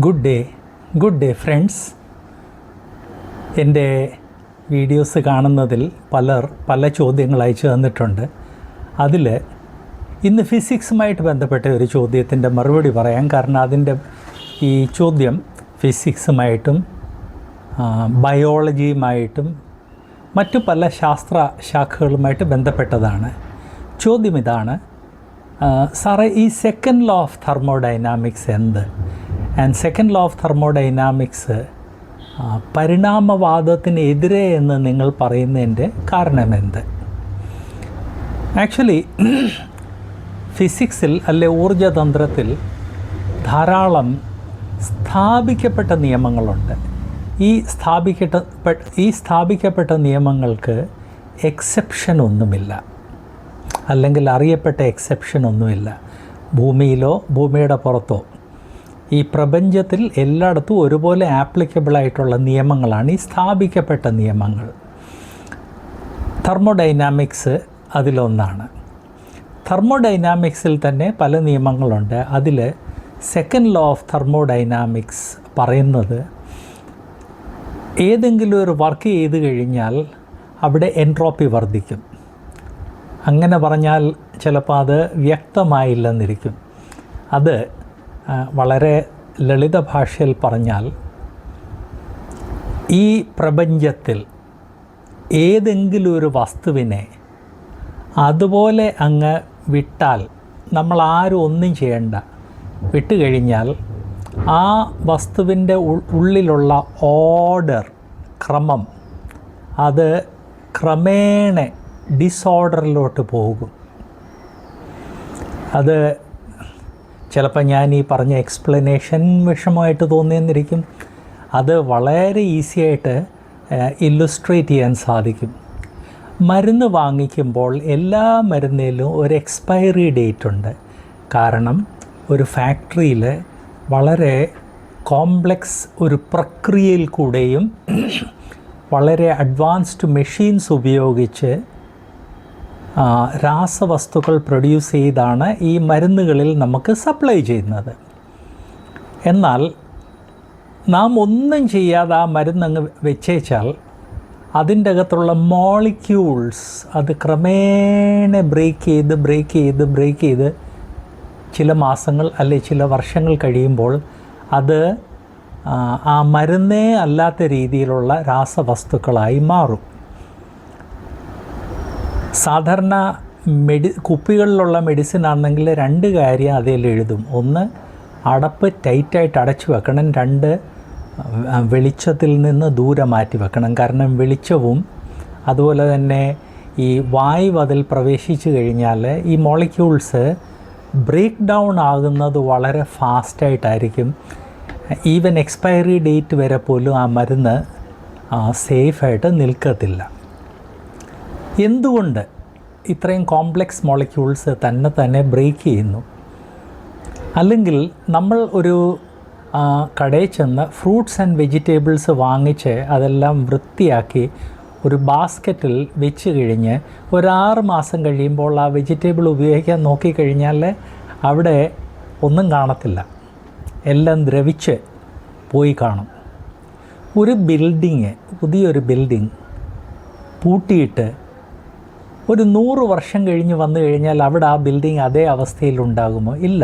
Good day friends. എൻ്റെ videos കാണുന്നതിൽ പല ചോദ്യങ്ങൾ അയച്ചു തന്നിട്ടുണ്ട്. അതിൽ ഇന്ന് ഫിസിക്സുമായിട്ട് ബന്ധപ്പെട്ട ഒരു ചോദ്യത്തിൻ്റെ മറുപടി പറയാം. കാരണം അതിൻ്റെ ഈ ചോദ്യം ഫിസിക്സുമായിട്ടും ബയോളജിയുമായിട്ടും മറ്റു പല ശാസ്ത്ര ശാഖകളുമായിട്ട് ബന്ധപ്പെട്ടതാണ്. ചോദ്യം ഇതാണ്: സാറേ, ഈ സെക്കൻഡ് ലോ ഓഫ് തെർമോഡൈനാമിക്സ് എന്ത്? And second law of thermodynamics പരിണാമവാദത്തിനെതിരെ എന്ന് നിങ്ങൾ പറയുന്നതിൻ്റെ കാരണമെന്ത്? ആക്ച്വലി ഫിസിക്സിൽ അല്ലെ ഊർജതന്ത്രത്തിൽ ധാരാളം സ്ഥാപിക്കപ്പെട്ട നിയമങ്ങളുണ്ട്. ഈ സ്ഥാപിക്കപ്പെട്ട നിയമങ്ങൾക്ക് എക്സെപ്ഷൻ ഒന്നുമില്ല, അല്ലെങ്കിൽ അറിയപ്പെട്ട എക്സെപ്ഷൻ ഒന്നുമില്ല. ഭൂമിയിലോ ഭൂമിയുടെ പുറത്തോ ഈ പ്രപഞ്ചത്തിൽ എല്ലായിടത്തും ഒരുപോലെ ആപ്ലിക്കബിളായിട്ടുള്ള നിയമങ്ങളാണ് ഈ സ്ഥാപിക്കപ്പെട്ട നിയമങ്ങൾ. തെർമോഡൈനാമിക്സ് അതിലൊന്നാണ്. തെർമോഡൈനാമിക്സിൽ തന്നെ പല നിയമങ്ങളുണ്ട്. അതിൽ സെക്കൻഡ് ലോ ഓഫ് തെർമോഡൈനാമിക്സ് പറയുന്നത് ഏതെങ്കിലും ഒരു വർക്ക് ചെയ്ത് കഴിഞ്ഞാൽ അവിടെ എൻട്രോപ്പി വർദ്ധിക്കും. അങ്ങനെ പറഞ്ഞാൽ ചിലപ്പോൾ അത് വ്യക്തമായില്ലെന്നിരിക്കും. അത് വളരെ ലളിത ഭാഷയിൽ പറഞ്ഞാൽ, ഈ പ്രപഞ്ചത്തിൽ ഏതെങ്കിലും ഒരു വസ്തുവിനെ അതുപോലെ അങ്ങ് വിട്ടാൽ, നമ്മൾ ആരും ഒന്നും ചെയ്യണ്ട, വിട്ടുകഴിഞ്ഞാൽ ആ വസ്തുവിൻ്റെ ഉള്ളിലുള്ള ഓർഡർ, ക്രമം, അത് ക്രമേണ ഡിസോർഡറിലോട്ട് പോകും. അത് ചിലപ്പോൾ ഞാൻ ഈ പറഞ്ഞ എക്സ്പ്ലനേഷൻ വിഷമമായിട്ട് തോന്നിയെന്നിരിക്കും. അത് വളരെ ഈസിയായിട്ട് ഇല്ലുസ്ട്രേറ്റ് ചെയ്യാൻ സാധിക്കും. മരുന്ന് വാങ്ങിക്കുമ്പോൾ എല്ലാ മരുന്നിലും ഒരു എക്സ്പയറി ഡേറ്റ് ഉണ്ട്. കാരണം ഒരു ഫാക്ടറിയിൽ വളരെ കോംപ്ലക്സ് ഒരു പ്രക്രിയയിൽ കൂടെയും വളരെ അഡ്വാൻസ്ഡ് മെഷീൻസ് ഉപയോഗിച്ച് രാസവസ്തുക്കൾ പ്രൊഡ്യൂസ് ചെയ്താണ് ഈ മരുന്നുകളിൽ നമുക്ക് സപ്ലൈ ചെയ്യുന്നത്. എന്നാൽ നാം ഒന്നും ചെയ്യാതെ ആ മരുന്നങ്ങ് വെച്ചേച്ചാൽ അതിൻ്റെ അകത്തുള്ള മോളിക്യൂൾസ് അത് ക്രമേണ ബ്രേക്ക് ചെയ്ത് ചില മാസങ്ങൾ അല്ലെ ചില വർഷങ്ങൾ കഴിയുമ്പോൾ അത് ആ മരുന്നേ അല്ലാത്ത രീതിയിലുള്ള രാസവസ്തുക്കളായി മാറും. സാധാരണ കുപ്പികളിലുള്ള മെഡിസിൻ ആണെങ്കിൽ രണ്ട് കാര്യം അതിൽ എഴുതും. ഒന്ന്, അടപ്പ് ടൈറ്റായിട്ട് അടച്ചു വെക്കണം. രണ്ട്, വെളിച്ചത്തിൽ നിന്ന് ദൂരെ മാറ്റി വെക്കണം. കാരണം വെളിച്ചവും അതുപോലെ തന്നെ ഈ വായു അതിൽ പ്രവേശിച്ചു കഴിഞ്ഞാൽ ഈ മോളിക്യൂൾസ് ബ്രേക്ക് ഡൗൺ ആകുന്നത് വളരെ ഫാസ്റ്റായിട്ടായിരിക്കും. ഈവൻ എക്സ്പയറി ഡേറ്റ് വരെ പോലും ആ മരുന്ന് സേഫായിട്ട് നിൽക്കത്തില്ല. എന്തുകൊണ്ട് ഇത്രയും കോംപ്ലക്സ് മോളിക്യൂൾസ് തന്നെ ബ്രേക്ക് ചെയ്യുന്നു? അല്ലെങ്കിൽ നമ്മൾ ഒരു കടയിൽ ചെന്ന് ഫ്രൂട്ട്സ് ആൻഡ് വെജിറ്റബിൾസ് വാങ്ങിച്ച് അതെല്ലാം വൃത്തിയാക്കി ഒരു ബാസ്ക്കറ്റിൽ വെച്ച് കഴിഞ്ഞ് ഒരു 6 മാസം കഴിയുമ്പോൾ ആ വെജിറ്റബിൾ ഉപയോഗിക്കാൻ നോക്കിക്കഴിഞ്ഞാൽ അവിടെ ഒന്നും കാണത്തില്ല, എല്ലാം ദ്രവിച്ച് പോയി കാണും. ഒരു പുതിയൊരു ബിൽഡിങ് പൂട്ടിയിട്ട് ഒരു 100 വർഷം കഴിഞ്ഞ് വന്നു കഴിഞ്ഞാൽ അവിടെ ആ ബിൽഡിംഗ് അതേ അവസ്ഥയിലുണ്ടാകുമോ? ഇല്ല,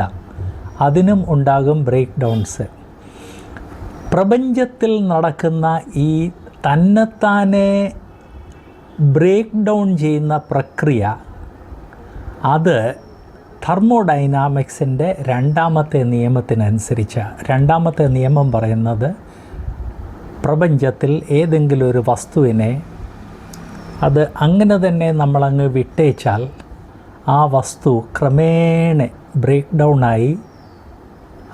അതിനും ഉണ്ടാകും ബ്രേക്ക് ഡൗൺസ്. പ്രപഞ്ചത്തിൽ നടക്കുന്ന ഈ തന്നെത്താനെ ബ്രേക്ക് ഡൗൺ ചെയ്യുന്ന പ്രക്രിയ, അത് തെർമോഡൈനാമിക്സിൻ്റെ രണ്ടാമത്തെ നിയമത്തിനനുസരിച്ചാണ്. രണ്ടാമത്തെ നിയമം പറയുന്നത് പ്രപഞ്ചത്തിൽ ഏതെങ്കിലും ഒരു വസ്തുവിനെ അത് അങ്ങനെ തന്നെ നമ്മളങ്ങ് വിട്ടേച്ചാൽ ആ വസ്തു ക്രമേണ ബ്രേക്ക് ഡൗണായി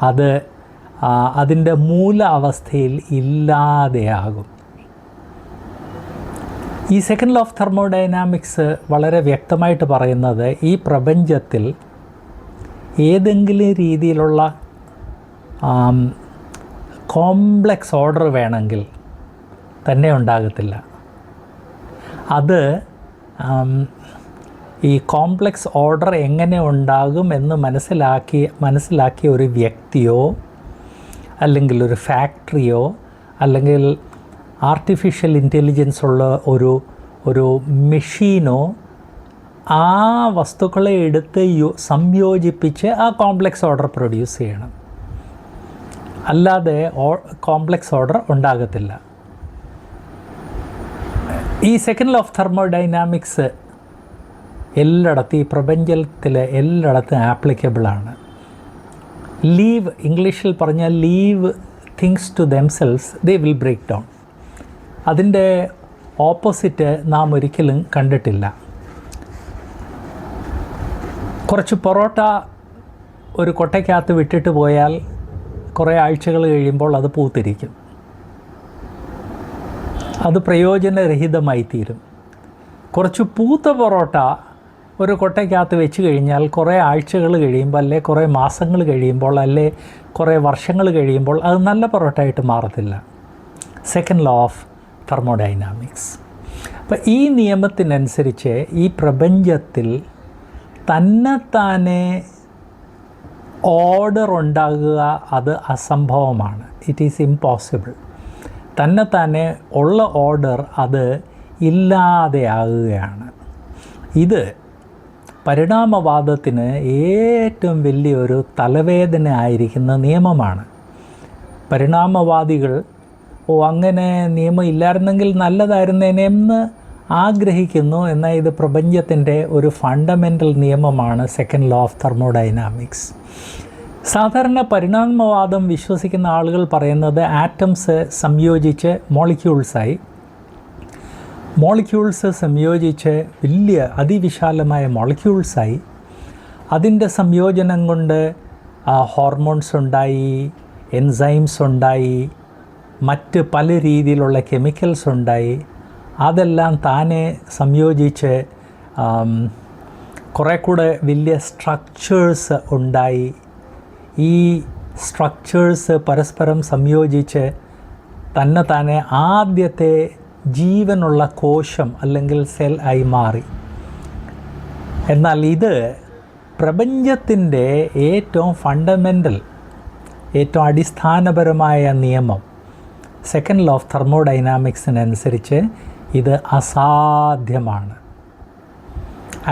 അത് അതിൻ്റെ മൂല അവസ്ഥയിൽ ഇല്ലാതെയാകും. ഈ സെക്കൻഡ് ലോ ഓഫ് തെർമോഡൈനാമിക്സ് വളരെ വ്യക്തമായിട്ട് പറയുന്നത് ഈ പ്രപഞ്ചത്തിൽ ഏതെങ്കിലും രീതിയിലുള്ള കോംപ്ലക്സ് ഓർഡർ വേണമെങ്കിൽ തന്നെ ഉണ്ടാകത്തില്ല. അത് ഈ കോംപ്ലക്സ് ഓർഡർ എങ്ങനെ ഉണ്ടാകും എന്ന് മനസ്സിലാക്കിയ ഒരു വ്യക്തിയോ അല്ലെങ്കിൽ ഒരു ഫാക്ടറിയോ അല്ലെങ്കിൽ ആർട്ടിഫിഷ്യൽ ഇൻ്റലിജൻസ് ഉള്ള ഒരു മെഷീനോ ആ വസ്തുക്കളെ എടുത്ത് സംയോജിപ്പിച്ച് ആ കോംപ്ലക്സ് ഓർഡർ പ്രൊഡ്യൂസ് ചെയ്യണം. അല്ലാതെ കോംപ്ലക്സ് ഓർഡർ ഉണ്ടാകത്തില്ല. ഈ സെക്കൻഡ് ലോ ഓഫ് തെർമോഡൈനാമിക്സ് എല്ലായിടത്തും, ഈ പ്രപഞ്ചത്തിൽ എല്ലായിടത്തും ആപ്ലിക്കബിളാണ്. ലീവ്, ഇംഗ്ലീഷിൽ പറഞ്ഞാൽ leave things to themselves they will break down. അതിൻ്റെ ഓപ്പോസിറ്റ് നാം ഒരിക്കലും കണ്ടിട്ടില്ല. കുറച്ച് പൊറോട്ട ഒരു കൊട്ടയ്ക്കകത്ത് വിട്ടിട്ട് പോയാൽ കുറേ ആഴ്ചകൾ കഴിയുമ്പോൾ അത് പൂത്തിരിക്കും, അത് പ്രയോജനരഹിതമായി തീരും. കുറച്ച് പൂത്ത പൊറോട്ട ഒരു കൊട്ടയ്ക്കകത്ത് വെച്ച് കഴിഞ്ഞാൽ കുറേ ആഴ്ചകൾ കഴിയുമ്പോൾ, അല്ലെ കുറേ മാസങ്ങൾ കഴിയുമ്പോൾ, അല്ലെ കുറേ വർഷങ്ങൾ കഴിയുമ്പോൾ അത് നല്ല പൊറോട്ടയായിട്ട് മാറത്തില്ല. Second law of thermodynamics. അപ്പോൾ ഈ നിയമത്തിനനുസരിച്ച് ഈ പ്രപഞ്ചത്തിൽ തന്നെത്താനെ ഓർഡർ ഉണ്ടാകുക അത് അസംഭവമാണ്. It is impossible. തന്നെത്താനെ ഉള്ള ഓർഡർ അത് ഇല്ലാതെയാകുകയാണ്. ഇത് പരിണാമവാദത്തിന് ഏറ്റവും വലിയൊരു തലവേദന ആയിരിക്കുന്ന നിയമമാണ്. പരിണാമവാദികൾ അങ്ങനെ നിയമം ഇല്ലായിരുന്നെങ്കിൽ നല്ലതായിരുന്നേനെന്ന് ആഗ്രഹിക്കുന്നു. എന്നാൽ ഇത് പ്രപഞ്ചത്തിൻ്റെ ഒരു ഫണ്ടമെൻ്റൽ നിയമമാണ് സെക്കൻഡ് ലോ ഓഫ് തെർമോഡൈനാമിക്സ്. സാധാരണ പരിണാമവാദം വിശ്വസിക്കുന്ന ആളുകൾ പറയുന്നത് ആറ്റംസ് സംയോജിച്ച് മോളിക്യൂൾസ് സംയോജിച്ച് വലിയ അതിവിശാലമായ മോളിക്യൂൾസായി, അതിൻ്റെ സംയോജനം കൊണ്ട് ഹോർമോൺസ് ഉണ്ടായി, എൻസൈംസ് ഉണ്ടായി, മറ്റ് പല രീതിയിലുള്ള കെമിക്കൽസ് ഉണ്ടായി. അതെല്ലാം താനെ സംയോജിച്ച് കുറേ കൂടെ വലിയ സ്ട്രക്ചേഴ്സ് ഉണ്ടായി. ഈ സ്ട്രക്ചേഴ്സ് പരസ്പരം സംയോജിച്ച് താനെ ആദ്യത്തെ ജീവനുള്ള കോശം അല്ലെങ്കിൽ സെൽ ആയി മാറി. എന്നാൽ ഇത് പ്രപഞ്ചത്തിൻ്റെ ഏറ്റവും ഫണ്ടമെൻ്റൽ, ഏറ്റവും അടിസ്ഥാനപരമായ നിയമം സെക്കൻഡ് ലോ ഓഫ് തെർമോഡൈനാമിക്സിനനുസരിച്ച് ഇത് അസാധ്യമാണ്.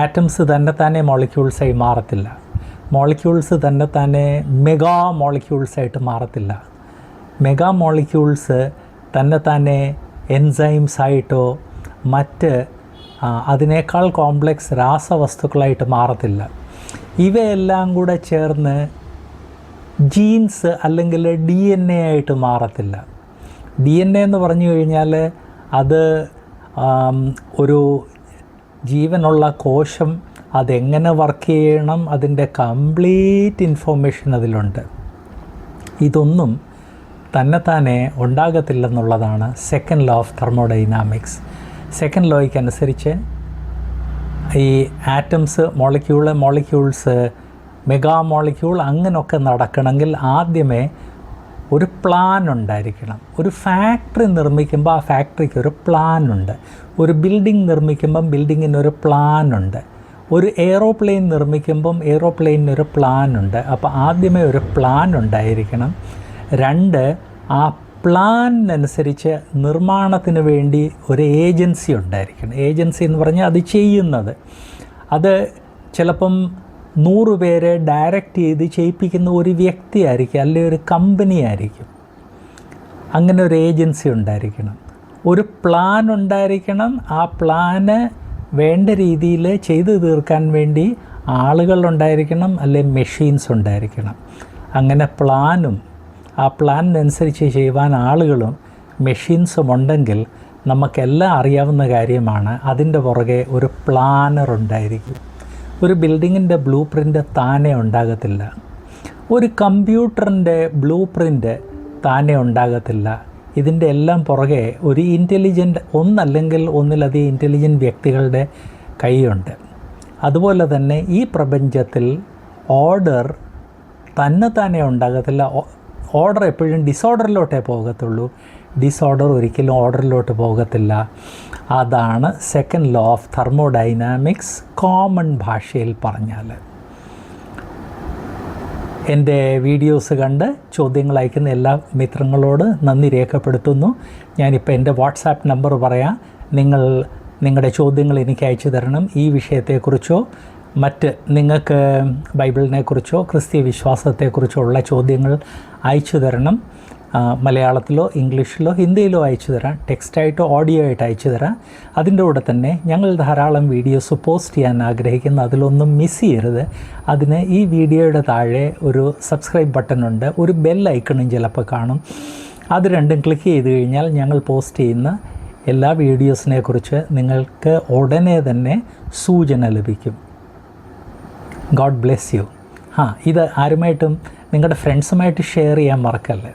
ആറ്റംസ് തന്നെത്താനെ മോളിക്യൂൾസായി മാറത്തില്ല. മോളിക്യൂൾസ് തന്നെത്താനെ മെഗാ മോളിക്യൂൾസായിട്ട് മാറത്തില്ല. മെഗാ മോളിക്യൂൾസ് തന്നെത്താനെ എൻസൈംസായിട്ടോ മറ്റ് അതിനേക്കാൾ കോംപ്ലക്സ് രാസവസ്തുക്കളായിട്ട് മാറത്തില്ല. ഇവയെല്ലാം കൂടെ ചേർന്ന് ജീൻസ് അല്ലെങ്കിൽ DNA ആയിട്ട് മാറത്തില്ല. DNA എന്ന് പറഞ്ഞു കഴിഞ്ഞാൽ അത് ഒരു ജീവനുള്ള കോശം അതെങ്ങനെ വർക്ക് ചെയ്യണം, അതിൻ്റെ കംപ്ലീറ്റ് ഇൻഫോർമേഷൻ അതിലുണ്ട്. ഇതൊന്നും തന്നെത്താനെ ഉണ്ടാകത്തില്ലെന്നുള്ളതാണ് second law of thermodynamics. Second ലോയ്ക്കനുസരിച്ച് ഈ ആറ്റംസ്, മോളിക്യൂൾസ്, മെഗാ മോളിക്യൂൾ അങ്ങനെയൊക്കെ നടക്കണമെങ്കിൽ ആദ്യമേ ഒരു പ്ലാൻ ഉണ്ടായിരിക്കണം. ഒരു ഫാക്ടറി നിർമ്മിക്കുമ്പോൾ ആ ഫാക്ടറിക്ക് ഒരു പ്ലാനുണ്ട്. ഒരു ബിൽഡിംഗ് നിർമ്മിക്കുമ്പം ബിൽഡിങ്ങിനൊരു പ്ലാനുണ്ട്. ഒരു എയ്റോപ്ലെയിൻ നിർമ്മിക്കുമ്പം എയ്റോപ്ലെയിനൊരു പ്ലാനുണ്ട്. അപ്പോൾ ആദ്യമേ ഒരു പ്ലാൻ ഉണ്ടായിരിക്കണം. 2, ആ പ്ലാനിനനുസരിച്ച് നിർമ്മാണത്തിന് വേണ്ടി ഒരു ഏജൻസി ഉണ്ടായിരിക്കണം. ഏജൻസി എന്ന് പറഞ്ഞാൽ അത് ചെയ്യുന്നത്, അത് ചിലപ്പം 100 പേരെ ഡയറക്റ്റ് ചെയ്ത് ചെയ്യിപ്പിക്കുന്ന ഒരു വ്യക്തിയായിരിക്കും, അല്ലെങ്കിൽ ഒരു കമ്പനി ആയിരിക്കും. അങ്ങനെ ഒരു ഏജൻസി ഉണ്ടായിരിക്കണം. ഒരു പ്ലാൻ ഉണ്ടായിരിക്കണം. ആ പ്ലാന് വേണ്ട രീതിയിൽ ചെയ്തു തീർക്കാൻ വേണ്ടി ആളുകളുണ്ടായിരിക്കണം, അല്ലെങ്കിൽ മെഷീൻസ് ഉണ്ടായിരിക്കണം. അങ്ങനെ പ്ലാനും ആ പ്ലാനിനനുസരിച്ച് ചെയ്യുവാൻ ആളുകളും മെഷീൻസും ഉണ്ടെങ്കിൽ നമുക്കെല്ലാം അറിയാവുന്ന കാര്യമാണ്, അതിൻ്റെ പുറകെ ഒരു പ്ലാനർ ഉണ്ടായിരിക്കും. ഒരു ബിൽഡിങ്ങിൻ്റെ ബ്ലൂ പ്രിൻ്റ് താനെ ഉണ്ടാകത്തില്ല. ഒരു കമ്പ്യൂട്ടറിൻ്റെ ബ്ലൂ പ്രിൻ്റ് താനെ ഉണ്ടാകത്തില്ല. ഇതിൻ്റെ എല്ലാം പുറകെ ഒരു ഇൻ്റലിജൻ്റ്, ഒന്നല്ലെങ്കിൽ ഒന്നിലധികം ഇൻ്റലിജൻ്റ് വ്യക്തികളുടെ കൈയുണ്ട്. അതുപോലെ തന്നെ ഈ പ്രപഞ്ചത്തിൽ ഓർഡർ തന്നെ ഉണ്ടാകത്തില്ല. ഓർഡർ എപ്പോഴും ഡിസോർഡറിലോട്ടേ പോകത്തുള്ളൂ. ഡിസോർഡർ ഒരിക്കലും ഓർഡറിലോട്ട് പോകത്തില്ല. അതാണ് second law of thermodynamics common ഭാഷയിൽ പറഞ്ഞാൽ. എൻ്റെ വീഡിയോസ് കണ്ട് ചോദ്യങ്ങൾ അയക്കുന്ന എല്ലാ മിത്രങ്ങളോട് നന്ദി രേഖപ്പെടുത്തുന്നു. ഞാനിപ്പോൾ എൻ്റെ വാട്സാപ്പ് നമ്പർ പറയാം. നിങ്ങളുടെ ചോദ്യങ്ങൾ എനിക്ക് അയച്ചു തരണം. ഈ വിഷയത്തെക്കുറിച്ചോ മറ്റ് നിങ്ങൾക്ക് ബൈബിളിനെക്കുറിച്ചോ ക്രിസ്തീയ വിശ്വാസത്തെക്കുറിച്ചോ ഉള്ള ചോദ്യങ്ങൾ അയച്ചു തരണം. മലയാളത്തിലോ ഇംഗ്ലീഷിലോ ഹിന്ദിയിലോ അയച്ചു തരാം, ടെക്സ്റ്റായിട്ടോ ഓഡിയോ ആയിട്ട് അയച്ചു തരാം. അതിൻ്റെ കൂടെ തന്നെ ഞങ്ങൾ ധാരാളം വീഡിയോസ് പോസ്റ്റ് ചെയ്യാൻ ആഗ്രഹിക്കുന്നു. അതിലൊന്നും മിസ് ചെയ്യരുത്. അതിന് ഈ വീഡിയോയുടെ താഴെ ഒരു സബ്സ്ക്രൈബ് ബട്ടണുണ്ട്, ഒരു ബെൽ ഐക്കണും ചിലപ്പോൾ കാണും. അത് രണ്ടും ക്ലിക്ക് ചെയ്ത് കഴിഞ്ഞാൽ ഞങ്ങൾ പോസ്റ്റ് ചെയ്യുന്ന എല്ലാ വീഡിയോസിനെ കുറിച്ച് നിങ്ങൾക്ക് ഉടനെ തന്നെ സൂചന ലഭിക്കും. God bless you. ഇത് ആരുമായിട്ടും നിങ്ങളുടെ ഫ്രണ്ട്സുമായിട്ട് ഷെയർ ചെയ്യാൻ മറക്കല്ലേ.